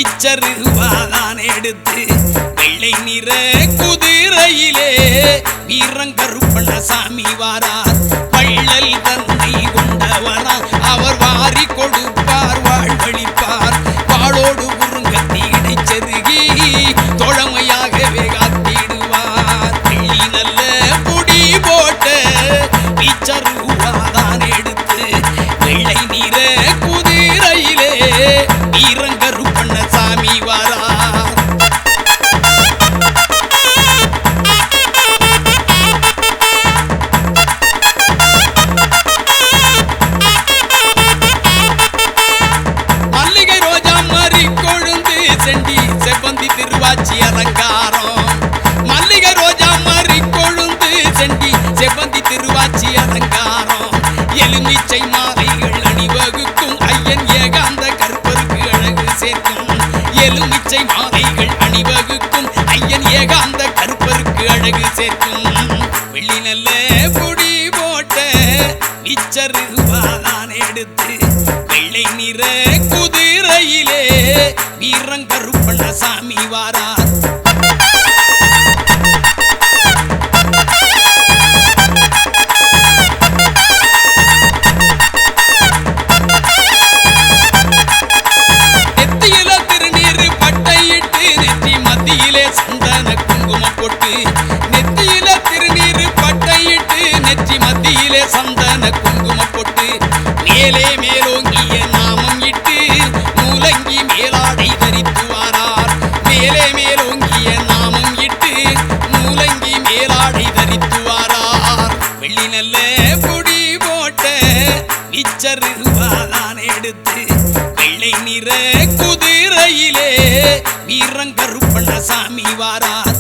இச்சருவாதான் எடுத்து வெள்ளை நிற குதிரையிலே வீரங்கருப்பண்ணசாமி வாரார். பள்ளல் தன்னை கொண்டவரா அவர் வாரி கொடுப்பார் வாழ்வழிப்பார். வாளோடு குறுங்கத்தி இடைச்செருகி தோழமையாகவே காத்திடுவார். வெள்ளி நல்ல பொடி போட்ட இச்சருவாதான் எடுத்து வெள்ளை நிற குதிரையிலே வீரங்கருப்பண்ணசாமி வாரார். மல்லிகை ரோஜா மறி கொழுந்து செண்டி செவ்வந்தி திருவாச்சி அலங்காரம். மல்லிகை ரோஜா மறி கொழுந்து செண்டி செவ்வந்தி திருவாச்சி அலங்காரம். எலுமிச்சை மாலைகள் அணிவகுக்கும் ஐயன் ஏகாந்த கருப்பருக்கு அழகு சேர்க்கும். எலுமிச்சை மாலைகள் அணிவகுக்கும் ஐயன் ஏகாந்த கருப்பருக்கு அழகு சேர்க்கும். வெள்ளி நல்ல பொடி போட்ட இச்சருவாதான் எடுத்து வெள்ளை நிற குதிரையிலே வீரங்கருப்பண்ணசாமி வாரார். நெத்தியில திருநீர் பட்டையிட்டு நெற்றி மத்தியிலே சந்தன குங்குமம் போட்டு. நெத்தியில திருநீர் பட்டையிட்டு நெற்றி மத்தியிலே சந்தன குங்குமம் போட்டு. மேலே மேலோங்கிய நாமம் இட்டு மூலங்கி மேலாடை தரித்து வாரார். மேலே மேலோங்கிய நாமம் இட்டு மூலங்கி மேலாடை தரித்து வாரார். வெள்ளி நல்ல பொடி போட்ட இச்சருவாதான் எடுத்து வெள்ளை நிற குதிரையிலே வீரங்கருப்பண்ணசாமி வாரார்.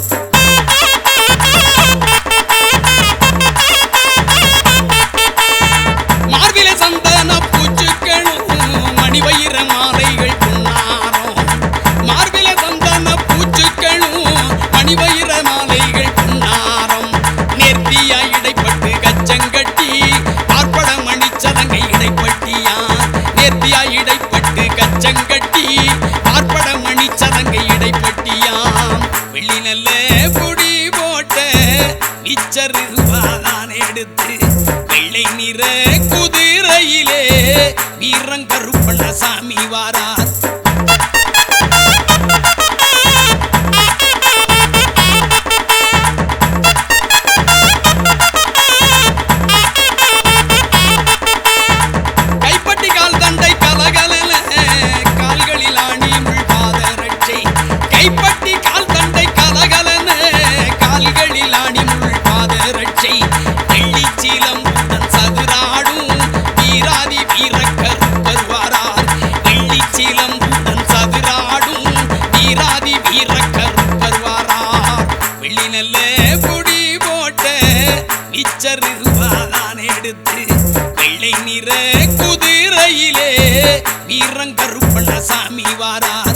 மார்பிலே சந்தன பூச்சுக்களும் மணிவயிர மாலைகள் பொன்னாரம். மார்பிலே சந்தன பூச்சுக்களும் மணிவயிர மாலைகள் பொன்னாரம். நேர்த்தியா இடைப்பட்டு கச்சங்கட்டி பார்ப்பட மணிச்சதங்கை இடைப்பட்டியா. நேர்த்தியா இடைப்பட்டு கச்சங்கட்டி பார்ப்பட மணிச்சதங்கை இடைப்பட்டியாம். வெள்ளி நல்ல பொடி போட்ட இச்சருவாதான் எடுத்து வெள்ளை நிற குதிரையிலே வீரங்கருப்பண்ணசாமி வாரார். கைப்பட்டி கால் தண்டை கலகலல கால்களில் ஆணி முள் பாதரட்சை. கைப்பட்டி கால் தண்டை கலகலன கால்களில் ஆணி முள் பாதரட்சை. வெள்ளிச்சீலம் உடன் சதுராடும் வீராதி வீரக்கருப்பர் வாரார். வெள்ளிச்சீலம் உடன் சதுராடும் வீராதி வீரக்கருப்பர் வாரார். வெள்ளி நல்ல பொடி போட்ட இச்சருவாதான் எடுத்து வெள்ளை நிற குதிரையிலே வீரங்கருப்பண்ணசாமி வாரார்.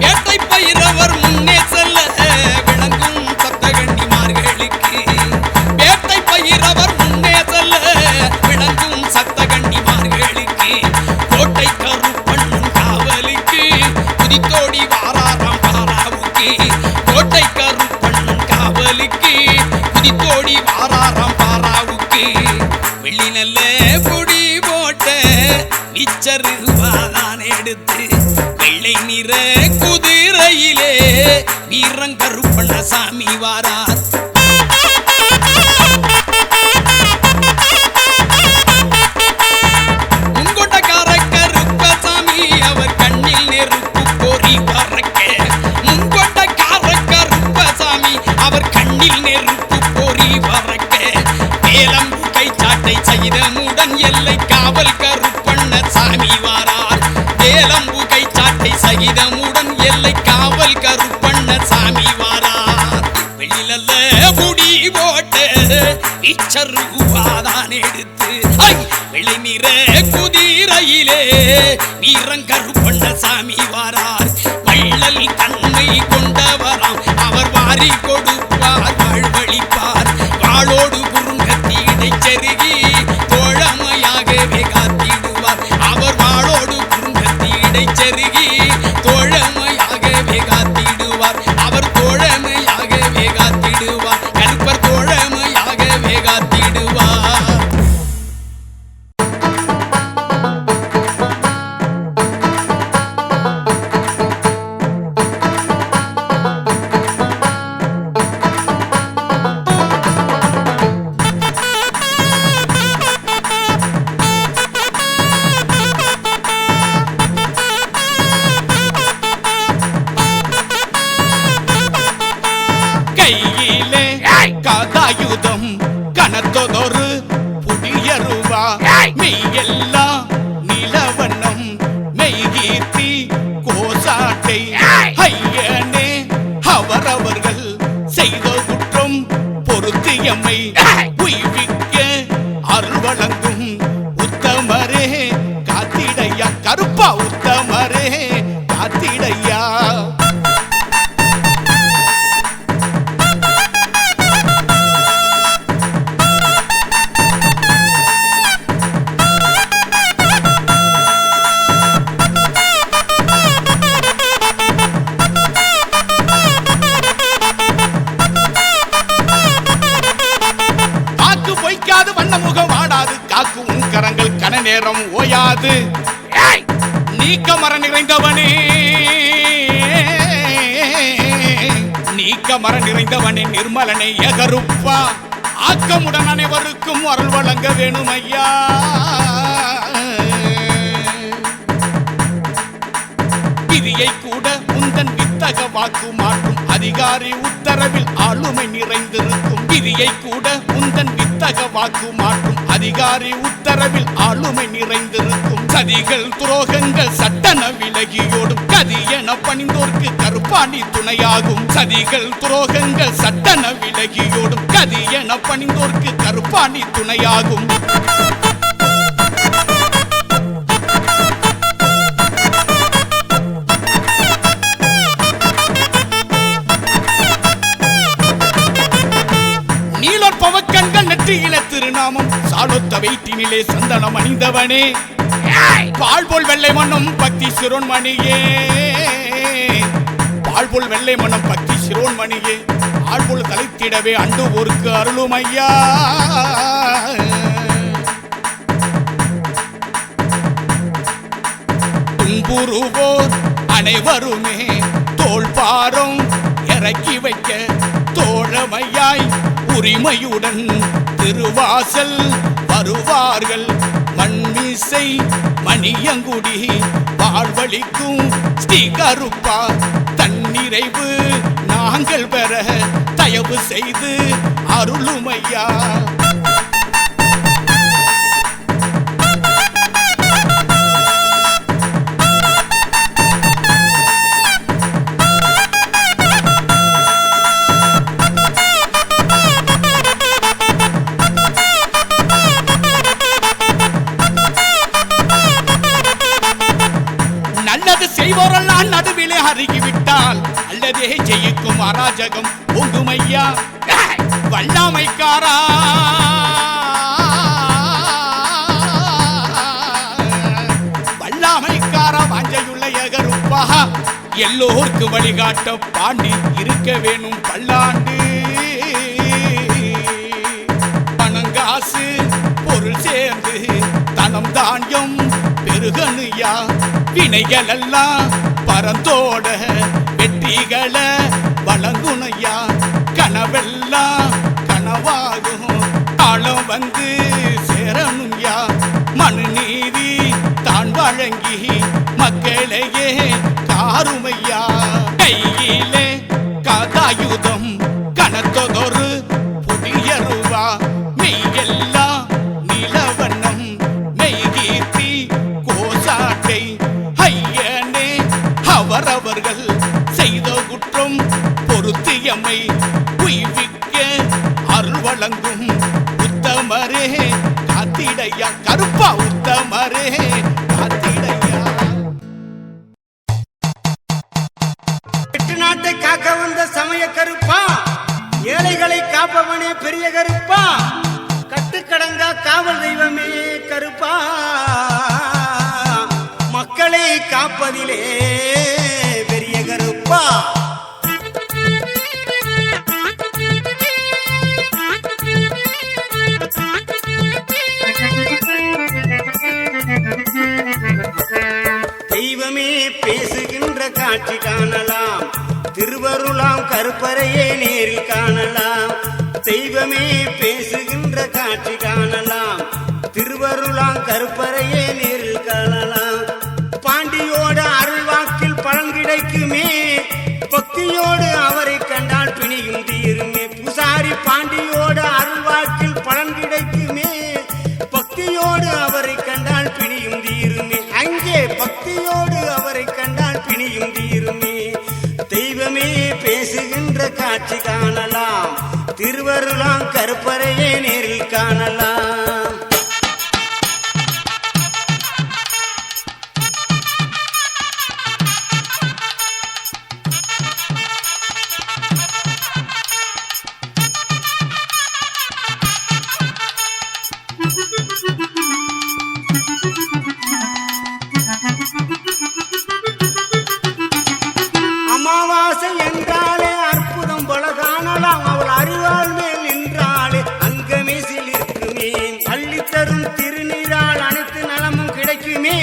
வேட்டை பயிரவர் முன்னே செல்ல விளங்கும் சப்தகன்னிமார்களுக்கு. வேட்டை பயிரவர் முன்னே செல்ல விளங்கும் சப்தகன்னிமார்களுக்கு. கோட்டை கருப்பண்ணன் காவலுக்கு குதித்தோடி வாராராம் பாராவுக்கு. கோட்டை கருப்பண்ணன் காவலுக்கு குதித்தோடி வாராராம் பாராவுக்கு. வெள்ளி நல்ல பொடி போட்ட இச்சருவாதான் எடுத்து வெள்ளை நிற குதிரையிலே வீரங்கருப்பண்ணசாமி வாரார். முன்கொண்டக்கார கருப்பசாமி அவர் கண்ணில் நெருப்பு பொறி பறக்க. முன்கொண்டக்கார கருப்பசாமி அவர் கண்ணில் நெருப்பு பொறி பறக்க. வேலம்பு கைச்சாட்டை சகிதமுடன் எல்லை காவல் கருப்பண்ணசாமி வாரார். வேலம்பு கைச்சாட்டை சகிதமுடன் எல்லை காவல் கருப்பண்ணசாமி வாரார். வெள்ளி நல்ல பொடி போட்ட இச்சருவாதான் எடுத்து வெள்ளை நிற குதிரையிலே வீரங்கருப்பண்ணசாமி வாரார். வள்ளல் தன்மை கொண்டவராம் அவர் வாரி கொடுப்பார் வாழ்வழிப்பார் வாளோடு குறுங்கத்தி இடைச்செருகி தோழமையாகவே காத்திடுவார் அவர் வாளோடு குறுங்கத்தி இடைச்செருகி தோழமையாகவே காத்திடுவார் அவர் தோழமையாகவே காத்திடுவார் கருப்பர் தோழமையாகவே காத்திடுவார். கையிலே கதாயுதம் கனத்ததொரு புதியருவா மெய்யெல்லாம் நிலவண்ணம் மெய்கீர்த்தி கோசாட்டை ஐயனே அவரவர்கள் செய்த குற்றம் பொருத்தியம்மை உய்விக்க அருள் வழங்கும் உத்தமரே காத்திடையா கருப்பா உத்தமரே காத்திடையா. பொய்க்காது வண்ண முகம் வாடாது காக்கும் உன் கரங்கள் கன நேரம் ஓயாது நீக்கமர நிறைந்தவனே நீக்கமர நிறைந்தவனே நிர்மலனை எகருப்பா ஆக்கமுடன் அனைவருக்கும் அருள் வழங்க வேணும் ஐயா. விதியை கூட உந்தன் வித்தக வாக்கு மாற்றும் அதிகாரி உத்தரவில் ஆளுமை நிறைந்திருக்கும் விதியை கூட உந்தன் வித்தக வாக்கு மாற்றும் அதிகாரி உத்தரவில் ஆளுமை நிறைந்திருக்கும் சதிகள் துரோகங்கள் சட்டன விலகியோடும் கதி என பணிந்தோர்க்கு கருப்பாணி துணையாகும் சதிகள் துரோகங்கள் சட்டன விலகியோடும் கதி என பணிந்தோர்க்கு கருப்பாணி துணையாகும். பவக்கண்கள் நெற்றியில திருநாமம் சாலொத்த வைத்தினிலே சந்தனம் அணிந்தவனே பால்போல் வெள்ளை மண்ணும் பக்தி சிரோன்மணியே பால்போல் வெள்ளை மண்ணும் பக்தி சிரோன்மணியே ஆள்போல் தலைத்திடவே அண்டு ஊருக்கு அருளும் ஐயா. துன்புறுவோர் அனைவருமே தோள் பாரம் இறக்கி வைக்க தோழமையாய் உரிமையுடன் திருவாசல் வருவார்கள் மண்மிசை மணியங்குடி வாழ்வழிக்கும் ஸ்ரீ கருப்பா தன்னிறைவு நாங்கள் பெற தயவு செய்து அருளுமையா. செய்வோரெல்லாம் நடுவிலே அருகிவிட்டால் அல்லதே ஜெயிக்கும் அராஜகம் ஓங்குமையா வல்லாமைக்காரா வல்லாமைக்காரா வாஞ்சையுள்ள எகருப்பா எல்லோருக்கு வழிகாட்ட பாண்டி இருக்க வேணும் பல்லாண்டு பணங்காசு பொருள் சேர்ந்து தனம் தானியம் பெருகனுயா வினைகள் எல்லாம் பரந்தோட வெற்றிகளை வழங்குனையா கனவெல்லாம் கனவாகும் காலம் வந்து சேரணுயா மனு நீதி தான் வழங்கி மக்களையே காருமையா. கையிலே கதாயுதம் கனத்ததொரு புதியருவா மெய்யெல்லாம் நிலவண்ணம் மெய்கீர்த்தி கோசாட்டை ஐயனே அவரவர்கள் செய்த குற்றம் பொருத்தியம்மை உய்விக்க அருள் வழங்கும் உத்தமரே காத்திடையா கருப்பா உத்தமரே காத்திடையா. நாட்டை காக்க வந்த சமய கருப்பா காண்பதிலே பெரிய கருப்பா. தெய்வமே பேசுகின்ற காட்சி காணலாம், திருவருளாம் கருப்பறையே நேரில் காணலாம். தெய்வமே பேசுகின்ற காட்சி காணலாம், திருவருளாம் கருப்பறையே நேரில் காணலாம். பாண்டியோட அருள்வாக்கில் பலன் கிடைக்குமே, பக்தியோடு அவரை கண்டால் பிணியும் தீருமே. பூசாரி பாண்டியோட அருள்வாக்கில் பலன் கிடைக்குமே, பக்தியோடு அவரை கண்டால் பிணியும் தீருமே. அங்கே பக்தியோடு அவரை கண்டால் பிணியும் தீருமே. தெய்வமே பேசுகின்ற காட்சி காணலாம், திருவருளாம் கருப்பறையே நேரில் காணலாம். அமாவாசை என்றாலே அற்புதம் பல காணலாம், அவள் அறிவாள் மேல் நின்றாலே அங்கமேசில் இருக்குமே. அள்ளித்தரும் திருநீரால் அனைத்து நலமும் கிடைக்குமே,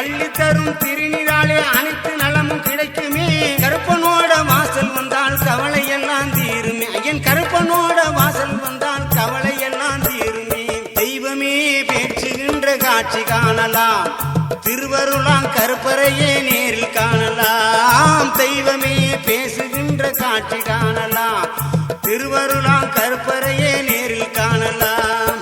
அள்ளித்தரும் திருநீராலே அனைத்து நலமும் கிடைக்குமே. கருப்பனோட வாசல் வந்தால் கவலை எல்லாம் தீருமே, ஐயன் கருப்பனோட வாசல் வந்தால் கவலை எல்லாம் தீருமே. தெய்வமே பேச்சுகின்ற காட்சி காணலாம், திருவருளாம் கருப்பறையே நேரில் காணலாம். தெய்வமே பேசுகின்ற காட்சி காணலாம், திருவருளாம் கருப்பறையே நேரில் காணலாம்.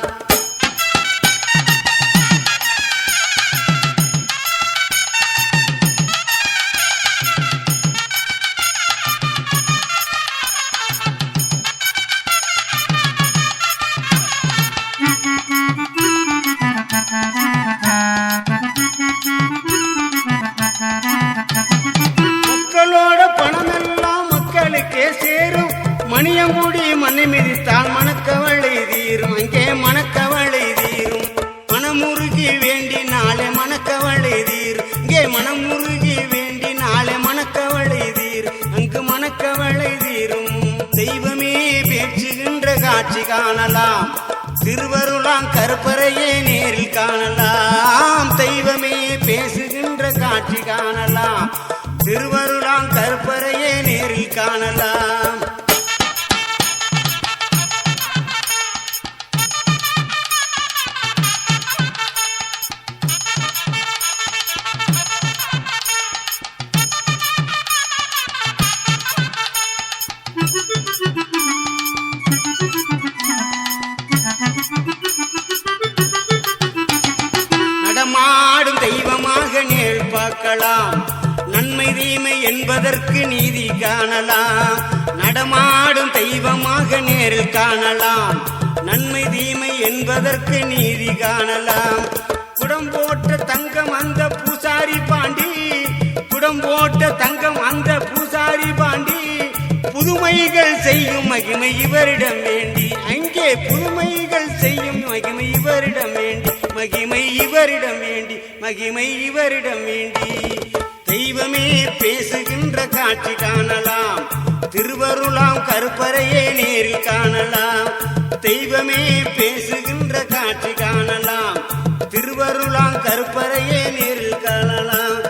மக்களோட பணமெல்லாம் மக்களுக்கே சேரும், மணியங்குடி மண்ணை மிதித்தால் மனக்கவலை தீரும், அங்கே மனக்கவலை தீரும். மனமுருகி வேண்டினாலே மனக்கவலை தீரும், இங்கே மனமுருகி வேண்டினாலே மனக்கவலை தீரும், அங்கு மனக்கவலை தீரும். தெய்வமே பேச்சுகின்ற காட்சி காணலாம், திருவருளாம் கருப்பறையே நேரில் காணலாம். தெய்வமே பேசுகின்ற காட்சி காணலாம், திருவருளாம் கருப்பறையே நேரில் காணலாம். நடமாடும் தெய்வமாக நேர் பார்க்கலாம், நன்மை தீமை என்பதற்கு நீதி காணலாம். நடமாடும் தெய்வமாக நேரில் காணலாம், நன்மை தீமை என்பதற்கு நீதி காணலாம். குடம் போட்ட தங்கம் அந்த பூசாரி பாண்டி, குடம் போட்ட தங்கம் அந்த பூசாரி பாண்டி. புதுமைகள் செய்யும் மகிமை இவரிடம் வேண்டி, அங்கே புதுமைகள் செய்யும் மகிமை இவரிடம் வேண்டி, மகிமை இவரிடம் வேண்டி, மகிமை இவரிடம் வேண்டி. தெய்வமே பேசுகின்ற காட்சி காணலாம், திருவருளாம் கருப்பறையே நேரில் காணலாம். தெய்வமே பேசுகின்ற காட்சி காணலாம், திருவருளாம் கருப்பறையே நேரில் காணலாம்.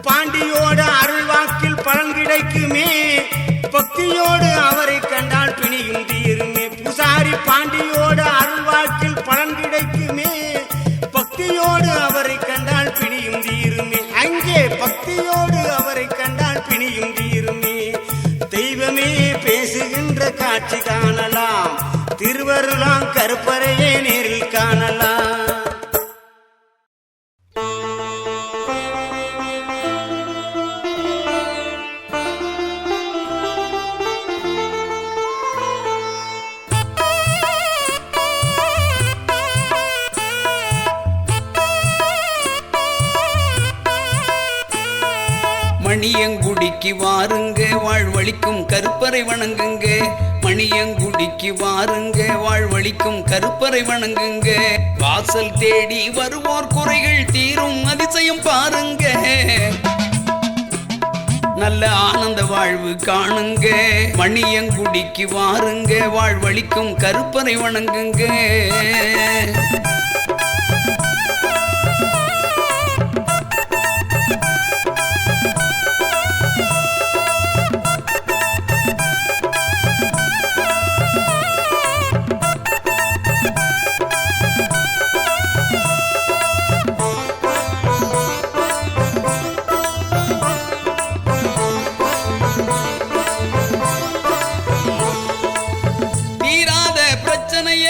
பாண்டியோட அருள்வாக்கில் பலன் கிடைக்குமே, பக்தியோடு அவரை கண்டால் பிணியும் தீருமே. பூசாரி பாண்டியோட அருள்வாக்கில் பலன் கிடைக்குமே, பக்தியோடு அவரை கண்டால் பிணியும் தீருமே. அங்கே பக்தியோடு அவரை கண்டால் பிணியும் தீருமே. தெய்வமே பேசுகின்ற காட்சி காணலாம், திருவருளாம் கருப்பறையே நேரில் காணலாம். மணியங்குடிக்கு வாருங்க, வாழ்வழிக்கும் கருப்பறை வணங்குங்க. மணியங்குடிக்கு வாருங்க, வாழ்வழிக்கும் கருப்பறை வணங்குங்க. வாசல் தேடி வருவோர் குறைகள் தீரும் அதிசயம் பாருங்க. நல்ல ஆனந்த வாழ்வு காணுங்க. மணியங்குடிக்கு வாருங்க, வாழ்வழிக்கும் கருப்பரை வணங்குங்க.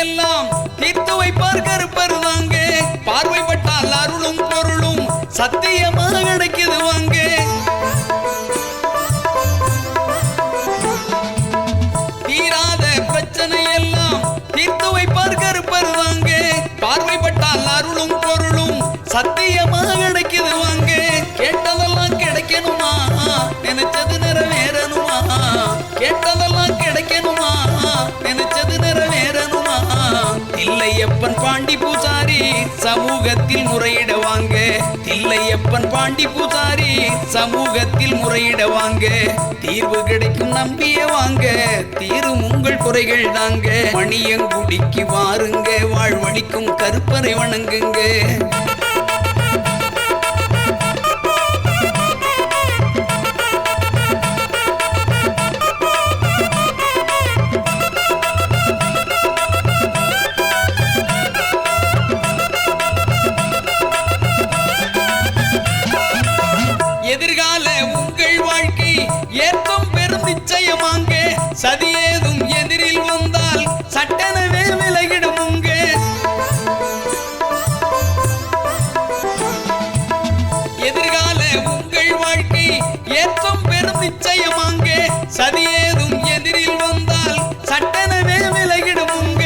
எல்லாம் தீர்த்து வைப்பார் கருப்பர் தாங்க. பார்வைப்பட்டால் அருளும் பொருளும் சத்தியமாக கிடைக்குது வாங்க. தீராத பிரச்சனை எல்லாம் தீர்த்து வைப்பார் கருப்பர் தாங்க. பார்வைப்பட்டால் அருளும் பொருளும் சத்தியமாக கிடைக்குது வாங்க. கேட்டதெல்லாம் கிடைக்கணுமா, நினைச்சது நிறைவேறணுமா, கேட்டதெல்லாம் கிடைக்கணுமா, நினைச்சது நிறைவேறணுமா. தில்லையப்பன் பாண்டி பூசாரி சமூகத்தில் முறையிடவாங்க. தில்லையப்பன் பாண்டி பூசாரி சமூகத்தில் முறையிடவாங்க. தீர்வு கிடைக்கும் நம்பிய வாங்க, தீரும் உங்கள் குறைகள் தாங்க. மணியங்குடிக்கு வாருங்க, வாழ்வழிக்கும் கருப்பரை வணங்குங்க. எதிர்கால உங்கள் வாழ்க்கை ஏற்றம் பெரும் நிச்சயமாங்க. சதியேதும் எதிரில் வந்தால் சட்டெனவே விலகிடுமுங்க. எதிர்கால உங்கள் வாழ்க்கை ஏற்றம் பெரும் நிச்சயமாங்க. சதியேதும் எதிரில் வந்தால் சட்டெனவே விலகிடுமுங்க.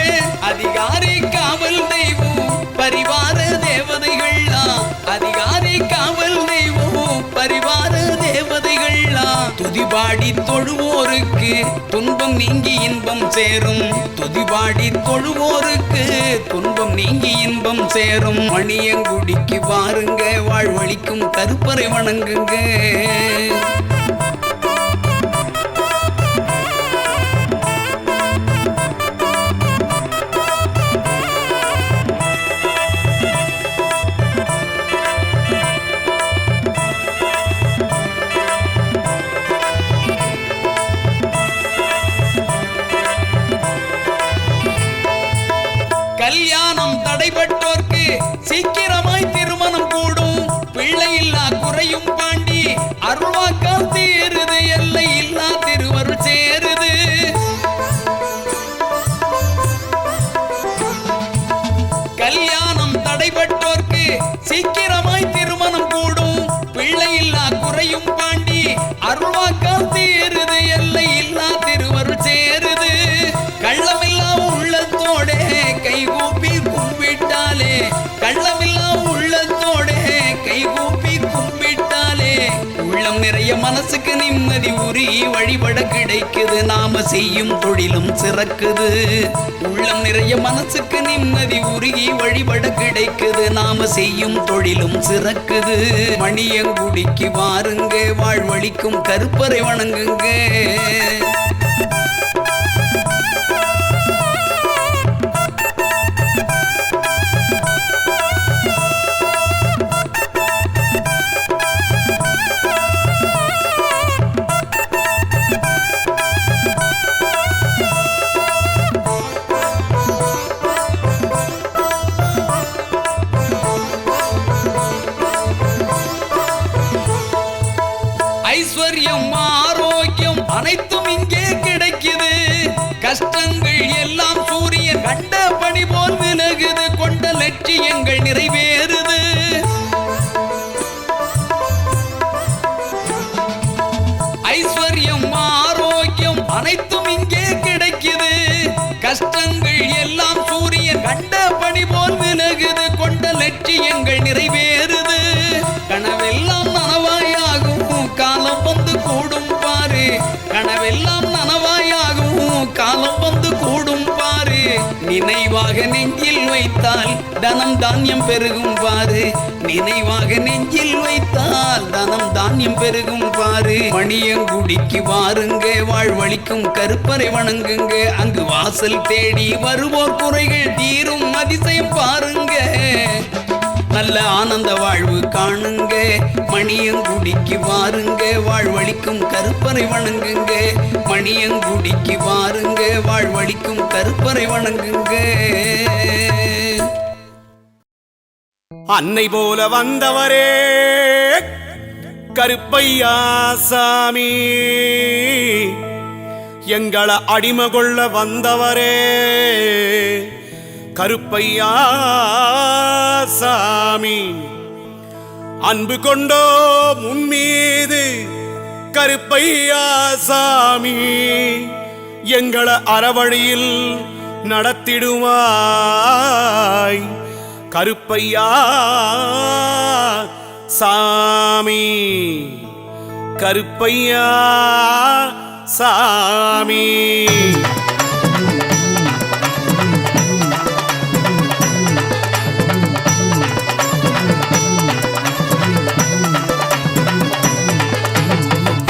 அதிகாரி காவல் தெய்வம் பரிவார தேவதைகள்லாம், அதிகாரி காவல் தெய்வம் பரிவார தேவதைகள்லாம். துதிபாடி தொழுவோருக்கு துன்பம் நீங்கி இன்பம் சேரும். துதிபாடி தொழுவோருக்கு துன்பம் நீங்கி இன்பம் சேரும். மணியங்குடிக்கு வாருங்க, வாழ்வழிக்கும் கருப்பரை வணங்குங்க. கல்யாணம் தடைபட்டோர்க்கு சீக்கிரமாய் திருமணம் கூடும். பிள்ளையில்லா குறையும் பாண்டி அருள்வாக்கால் தீருது. எல்லை இல்லா திருவருள் சேருது. கல்யாணம் தடைபட்டோர்க்கு சீக்கிரமாய் திருமணம் கூடும். பிள்ளையில்லா குறையும் பாண்டி அருள்வாக்கால் தீருது. எல்லை இல்லா திருவருள் சேருது. கள்ளமில்லா உள்ளத்தோட கைகூப்பி கும்பிட்டாலே, கள்ளமில்லா உள்ளத்தோட கைகூப்பி கும்பிட்டாலே உள்ளம் நிறைய மனசுக்கு நிம்மதி உரி வழிபட கிடைக்குது. நாம செய்யும் தொழிலும் சிறக்குது. உள்ளம் நிறைய மனசுக்கு நிம்மதி உருகி வழிபட கிடைக்குது. நாம செய்யும் தொழிலும் சிறக்குது. மணியங்குடிக்கு வாருங்க, வாழ்வழிக்கும் கருப்பரை வணங்குங்க. ஐஸ்வர்யம் ஆரோக்கியம் அனைத்தும் இங்கே கிடைக்குது. கஷ்டங்கள் எல்லாம் சூரியன் கண்ட பணி போல் விலகுது. கொண்ட லட்சியங்கள் நிறைவேறுது. ஐஸ்வர்யம் ஆரோக்கியம் அனைத்தும் இங்கே கிடைக்குது. கஷ்டங்கள் எல்லாம் சூரியன் கண்ட பணி போல் விலகுது. கொண்ட லட்சியங்கள் நிறைவேறுது. கனவெல்லாம் நனவாயாகும் காலம் வந்து கூடும் பாரு. கனவெல்லாம் நனவாயாகும் காலம் வந்து கூடும் பாரு. நினைவாக நெஞ்சில் வைத்தால் தனம் தானியம் பெருகும் பாரு. நினைவாக நெஞ்சில் வைத்தால் தனம் தானியம் பெருகும் பாரு. மணியங்குடிக்கு வாருங்க, வாழ்வழிக்கும் கருப்பரை வணங்குங்க. அங்கு வாசல் தேடி வருவோர் குறைகள் தீரும் அதிசயம் பாருங்க. நல்ல ஆனந்த வாழ்வு காணுங்க. மணியங்குடிக்கு வாருங்க, வாழ்வழிக்கும் கருப்பரை வணங்குங்க. மணியங்குடிக்கு வாருங்க, வாழ்வழிக்கும் கருப்பரை வணங்குங்க. அன்னை போல வந்தவரே கருப்பையா சாமி, எங்களை அடிமை கொள்ள வந்தவரே கருப்பையா சாமி. அன்பு கொண்டோ முன்மீது கருப்பையா சாமி, எங்களை அறவழியில் நடத்திடுவாய் கருப்பையா சாமி. கருப்பையா சாமி.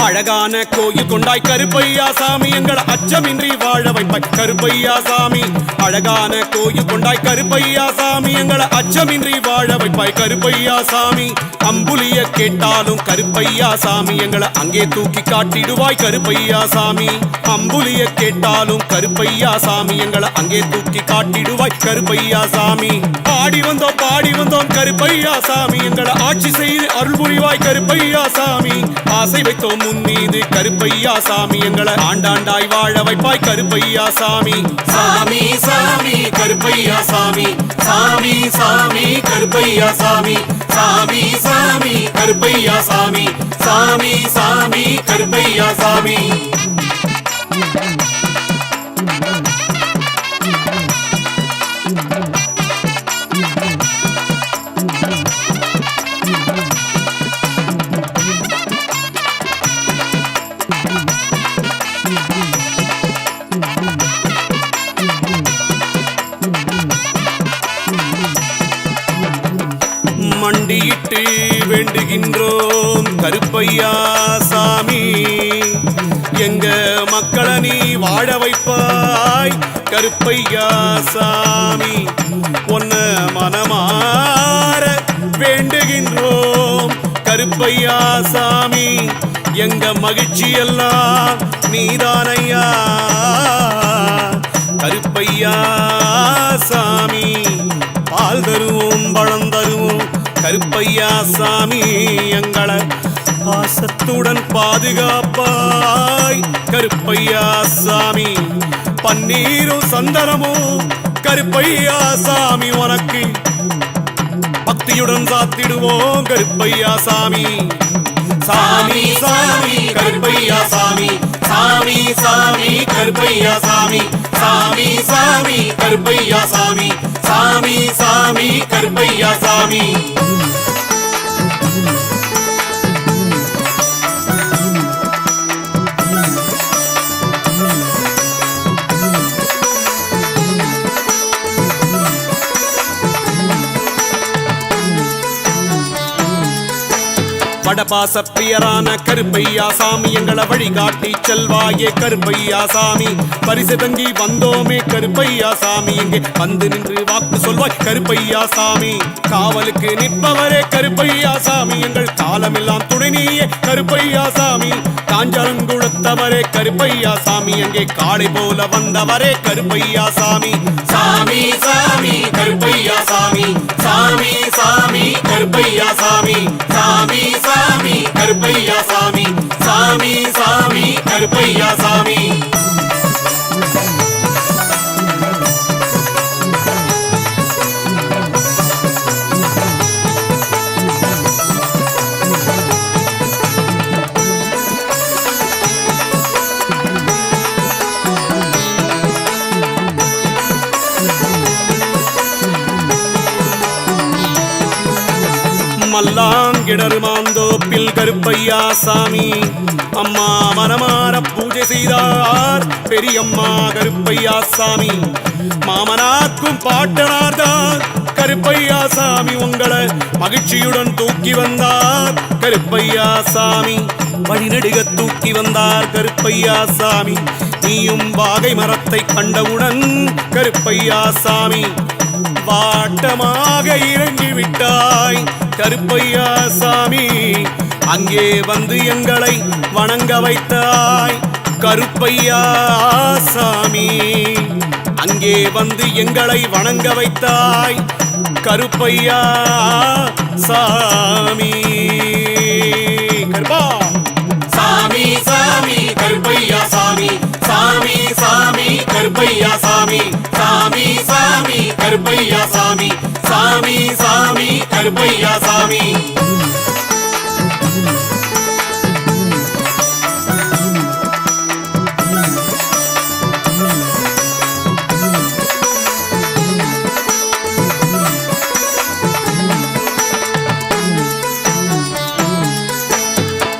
அழகான கோயில் கொண்டாய் கருப்பையா சாமி, எங்களை அச்சமின்றி வாழ வைப்பாய் கருப்பையா சாமி. அழகான கோயில் கொண்டாய் கருப்பையா சாமி, எங்களை அச்சமின்றி வாழ வைப்பாய் கருப்பையா சாமி. அம்புலிய கேட்டாலும் கருப்பையா சாமி, எங்களை அங்கே தூக்கி காட்டிடுவாய் கருப்பையா சாமி. அம்புலிய கேட்டாலும் கருப்பையா சாமி, எங்களை அங்கே தூக்கி காட்டிடுவாய் கருப்பையா சாமி. பாடி வந்தோம் கருப்பையா சாமி, எங்களை ஆட்சி செய்து அருள் புரிவாய் கருப்பையா சாமி. ஆசை வைத்தோம் மீது கருப்பையா சாமி, எங்களை ஆண்டாண்டாய் வாழ வைப்பாய் கருப்பையா சாமி. சாமி சாமி கருப்பையா சாமி, சாமி சாமி கருப்பையா சாமி, சாமி சாமி கருப்பையா சாமி, சாமி சாமி கருப்பையா சாமி. மண்டியிட்டு வேண்டுகின்றோம் கருப்பையா சாமி, எங்க மக்களை நீ வாழ வைப்பாய் கருப்பையா சாமி. ஒன்ன மனமாற வேண்டுகின்றோம் கருப்பையா சாமி, எங்க மகிழ்ச்சி எல்லாம் நீதானையா கருப்பையா சாமி. பால் தருவோம் பழம் தருவோம் கருப்பையா சாமி, எங்களை பாசத்துடன் பாதுகாப்பாய் கருப்பையா சாமி. பன்னீரும் சந்தனமும் கருப்பையா சாமி, உனக்கு பக்தியுடன் சாத்திடுவோம் கருப்பையா சாமி. சாமி சாமி கருப்பையா சாமி, சாமி சாமி கருப்பையா சாமி, சாமி சாமி கருப்பையா சாமி, சாமி சாமி கருப்பையா சாமி. வடபாச பிரியரான கருப்பையா சாமி, எங்களை வழிகாட்டி செல்வாயே கருப்பையா சாமி. பரிசு தங்கி வந்தோமே கருப்பையா சாமி, இங்கே வந்து நின்று வாக்கு சொல்வாய் கருப்பையா சாமி. காவலுக்கு நிற்பவரே கருப்பையா சாமி, எங்கள் காலமெல்லாம் துணை நீயே கருப்பையா சாமி. காஞ்சரங்குளத்தவரே கருப்பையா சாமி, எங்கே காளை போல வந்தவரே கருப்பையா சாமி. சாமி சாமி கருப்பையா சாமி, சாமி சாமி கருப்பையா சாமி, சாமி சாமி கருப்பையா சாமி, சாமி சாமி கருப்பையா சாமி. மல்லாங்கிடர் மாந்தோப்பில் கருப்பையா சாமி, அம்மா மனமார பூஜை செய்தார் பெரியம்மா கருப்பையா சாமி. மாமனாக்கும் பாட்டனார்தான் கருப்பையா சாமி, உங்களை மகிழ்ச்சியுடன் தூக்கி வந்தார் கருப்பையா சாமி. வழிநெடுக தூக்கி வந்தார் கருப்பையா சாமி. நீயும் வாகை மரத்தை கண்டவுடன் கருப்பையா சாமி வாட்டமாக இறங்கி விட்டாய் கருப்பையா சாமி. அங்கே வந்து எங்களை வணங்க வைத்தாய் கருப்பையா சாமி. அங்கே வந்து எங்களை வணங்க வைத்தாய் கருப்பையா சாமி. கருப்பா சாமி சாமி கருப்பையா சாமி. சாமி சாமி கருப்பையா சாமி. சாமி சாமி கருப்பையா சாமி. சாமி சாமி கருப்பையா சாமி.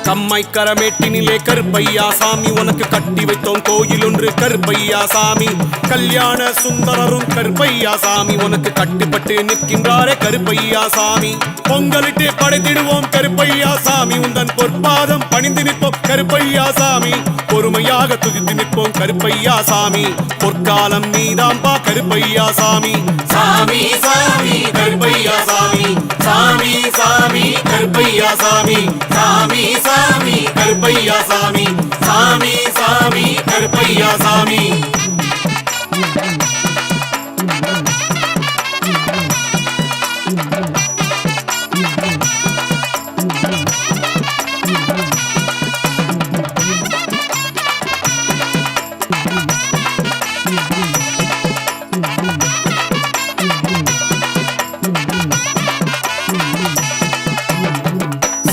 கம்மைக்கரமேட்டினிலே கருப்பையா சாமி உனக்கு கட்டி வைத்தோம் கோயில் ஒன்று கருப்பையா சாமி. கல்யாண சுந்தரரும் கருப்பையா சாமி உனக்கு கட்டுப்பட்டு நிற்கின்றாரே கருப்பையா சாமி. பொங்கலிட்டு படைத்திடுவோம் கருப்பையா சாமி. உந்தன் பொற்பாதம் பணிந்து நிற்போம் கருப்பையா சாமி. பொறுமையாக துதித்து நிற்போம் கருப்பையா சாமி. பொற்காலம் நீதாம்பா கருப்பையா சாமி. சாமி சாமி கருப்பையா சாமி. சாமி சாமி கருப்பையா சாமி. சாமி சாமி கருப்பையா சாமி. சாமி சாமி கருப்பையா சாமி.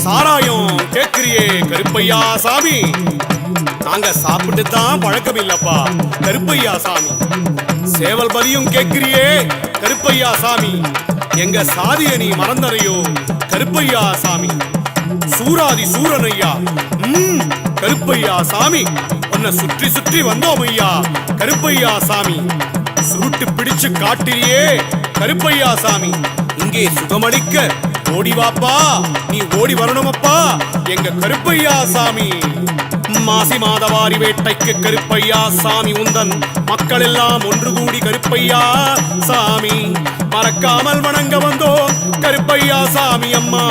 சாராயம் கேட்கிறியே கருப்பையா சாமி. நாங்க சாப்பிட்டு தான் பழக்கம் இல்லப்பா கருப்பையா சாமி. சேவல் பலியும் கேட்கிறியே கருப்பையா சாமி. எங்க சாதிய நீ மறந்தறையோ கருப்பையா சாமி. சூராதி சூரனையா கருப்பையா சாமி. உன்னை சுற்றி சுற்றி வந்தோம் ஐயா கருப்பையா சாமி. சுருட்டு பிடிச்சு காட்டிரியே கருப்பையா சாமி. இங்கே சுகமளிக்க ஓடி வாப்பா நீ ஓடி வரணுமப்பா எங்க கருப்பையா சாமி. மாசி மாதவாரி வேட்டைக்கு கருப்பையா சாமி உந்தன் மக்கள் எல்லாம் ஒன்று கூடி கருப்பையா சாமி. மறக்காமல் வணங்க வந்தோம் கருப்பையா சாமி. அம்மா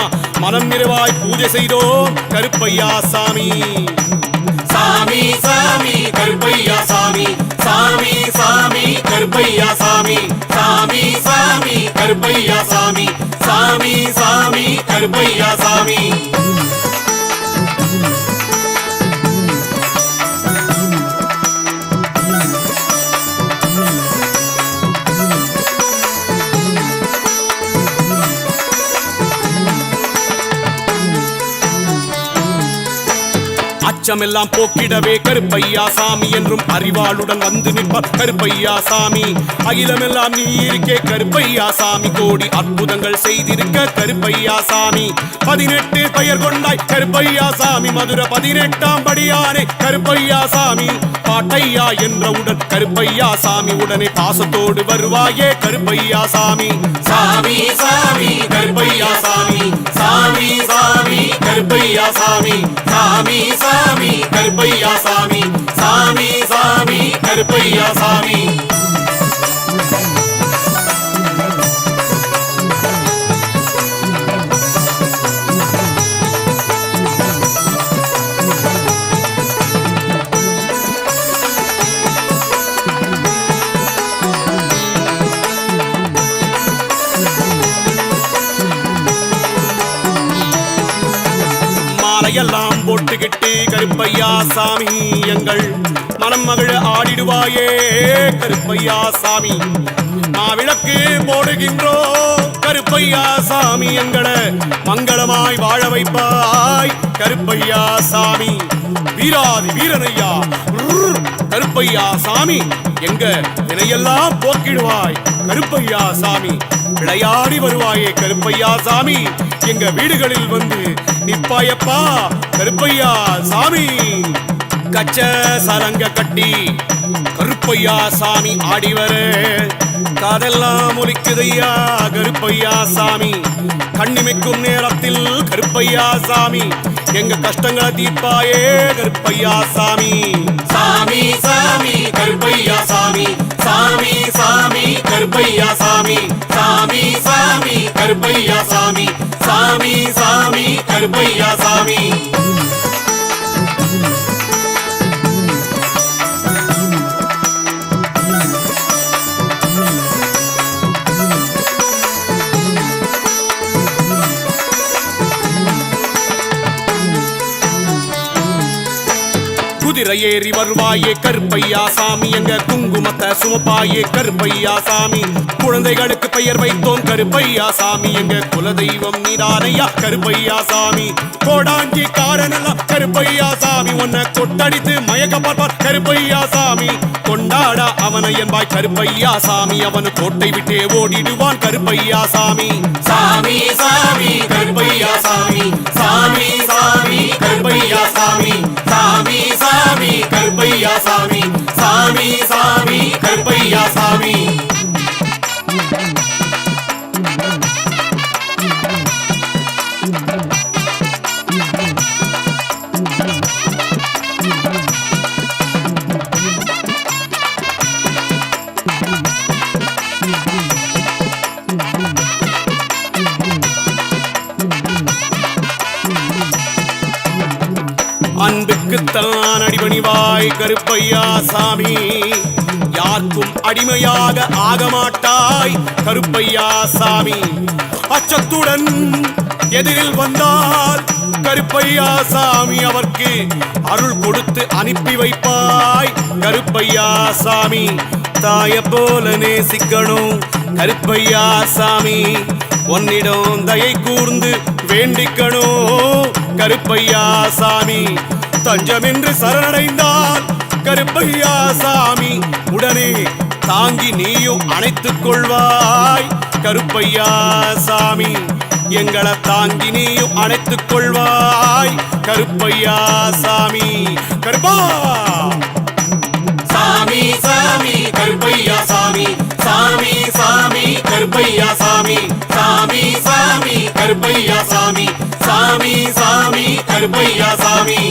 மனம் நிறைவாய் பூஜை செய்தோம் கருப்பையா சாமி. சாமி சாமி கருப்பையா சாமி. சாமி சாமி கருப்பையா சாமி. சாமி சாமி கருப்பையா சாமி. சாமி சாமி கருப்பையா சாமி. அச்சமெல்லாம் போக்கிடவே கருப்பையா சாமி என்றும் அறிவாளுடன் வந்து நிற்பார் கருப்பையா சாமி. அகிலமெல்லாம் நீ இருக்கே கருப்பையா சாமி. கோடி அற்புதங்கள் செய்திருக்க கருப்பையா சாமி. 18 பெயர் கொண்டாய் கருப்பையா சாமி. மதுரை 18ஆம் படியானே கருப்பையா சாமி. பாட்டையா என்றவுடன் கருப்பையா சாமி. உடனே பாசத்தோடு வருவாயே கருப்பையா சாமி. சாமி சாமி கருப்பையா சாமி. சாமி சாமி கருப்பையா சாமி. சாமி சாமி கருப்பையா சாமி. சாமி சாமி கருப்பையா சாமி. மாலையெல்லாம் போட்டுக்கிட்டு கருப்பையா சாமி எங்கள் மனம் மகிழ ஆடிடுவாயே கருப்பையா சாமி. மாவிளக்கு போடுகின்றோ கருப்பையா சாமி. எங்களை மங்களமாய் வாழ வைப்பாய் கருப்பையா சாமி. வீராதி வீரனையா கருப்பையா சாமி. எங்க வினையெல்லாம் போக்கிடுவாய் கருப்பையா சாமி. விளையாடி வருவாயே கருப்பையா சாமி. எங்க வீடுகளில் வந்து நிப்பாயப்பா கருப்பையா சாமி. கச்ச சலங்க கட்டி கருப்பையா சாமி ஆடிவர காதெல்லாம் ஒலிக்குதையா கருப்பையா சாமி. கண்ணிமைக்கும் நேரத்தில் கருப்பையா சாமி, எங்க கஷ்டங்களை தீர்ப்பாயே கருப்பையா சாமி. சாமி சாமி கருப்பையா சாமி, சாமி சாமி கருப்பையா சாமி, சாமி சாமி கருப்பையா சாமி, சாமி சாமி கருப்பையா சாமி. குதிரை ஏறி வருவாயே கருப்பையா சாமி, எங்க குங்குமத்தை சுமப்பாயே கருப்பையா சாமி. குழந்தைகளுக்கு பெயர் வைத்தோம் கருப்பையா சாமி, எங்க குலதெய்வம் நீதானையா கருப்பையா சாமி. கோடாஞ்சி காரனெல்லாம் கருப்பையா சாமி, உன்னை கொட்டடித்து மயக்க பார்ப்பார் கருப்பையா சாமி. கொண்டாடா அவனை என்பாய் கருப்பையா சாமி, அவனு கோட்டை விட்டே ஓடிடுவான் கருப்பையா சாமி. சாமி சாமி கருப்பையா சாமி, சாமி சாமி கருப்பையா சாமி, சாமி சாமி கருப்பையா சாமி, சாமி சாமி கருப்பையா சாமி. அன்புக்குத்தான் அடிபணிவாய் கருப்பையா சாமி, யாருக்கும் அடிமையாக ஆகமாட்டாய் கருப்பையா சாமி. அச்சத்துடன் எதிரில் வந்தால் கருப்பையா சாமி, அவர்க்கு அருள் கொடுத்து அனுப்பி வைப்பாய் கருப்பையா சாமி. தாய போல நேசிக்கணும் கருப்பையா சாமி, உன்னிடம் தயை கூர்ந்து வேண்டிக்கணும் கருப்பையா சாமி. தஞ்சமென்று சரணடைந்தால் கருப்பையா சாமி, உடனே தாங்கி நீயும் அணைத்துக் கொள்வாய் கருப்பையா சாமி. எங்களை தாங்கி நீயும் அணைத்துக் கொள்வாய் கருப்பையா சாமி. கருப்பா சாமி சாமி கருப்பையா சாமி, சாமி சாமி கருப்பையா சாமி, சாமி சாமி கருப்பையா சாமி, சாமி சாமி கருப்பையா சாமி.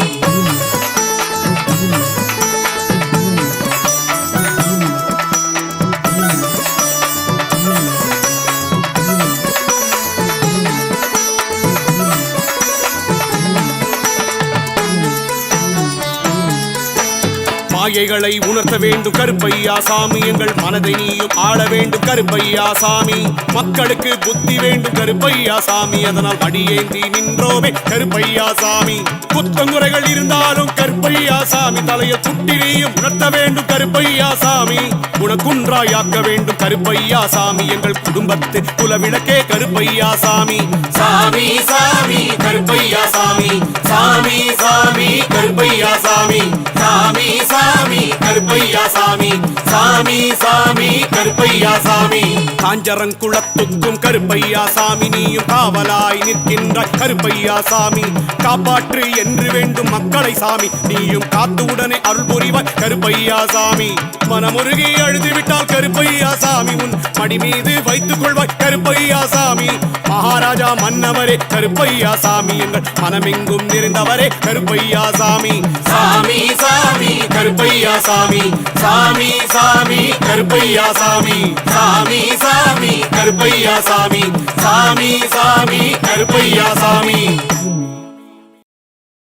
மாயைகளை உணர்த்த வேண்டும் கருப்பையா சாமி, எங்கள் மனதை நீயும் ஆள வேண்டும் கருப்பையா சாமி. மக்களுக்கு புத்தி வேண்டும் கருப்பையா சாமி, அதனால் அடியேந்தி நின்றோமே கருப்பையா சாமி. குற்றங்குறைகள் இருந்தாலும் கருப்பையா சாமி, தலையை சுட்டி நீயும் உணர்த்த வேண்டும் கருப்பையா சாமி. குணக்குன்றாயாக்க வேண்டும் கருப்பையா சாமி, எங்கள் குடும்பத்து குலவிளக்கே கருப்பையா சாமி. சாமி சாமி கருப்பையா சாமி, சாமி சாமி கருப்பையா சாமி, சாமி சாமி கருப்பையா சாமி, சாமி சாமி கருப்பையா சாமி. காஞ்சரங்குளத்துக்கும் கருப்பையா சாமி, நீயும் காவலாய் நிற்கின்றாய் கருப்பையா சாமி. காப்பாற்று என்று வேண்டும் மக்களை சாமி, நீயும் காத்து உடனே அருள் புரிவாய் கருப்பையா சாமி. மனமுருகி அழுதுவிட்டால் கருப்பையா சாமி, உன் மடி மீது வைத்துக் கொள்வாய் கருப்பையா சாமி. மகாராஜா மன்னவரே கருப்பையா சாமி, எங்கள் மனமெங்கும் நிறைந்தவரே கருப்பையா சாமி. சாமி சாமி கருப்பையா சாமி, சாமி சாமி கருப்பையா சாமி, சாமி சாமி கருப்பையா சாமி, சாமி சாமி கருப்பையா சாமி.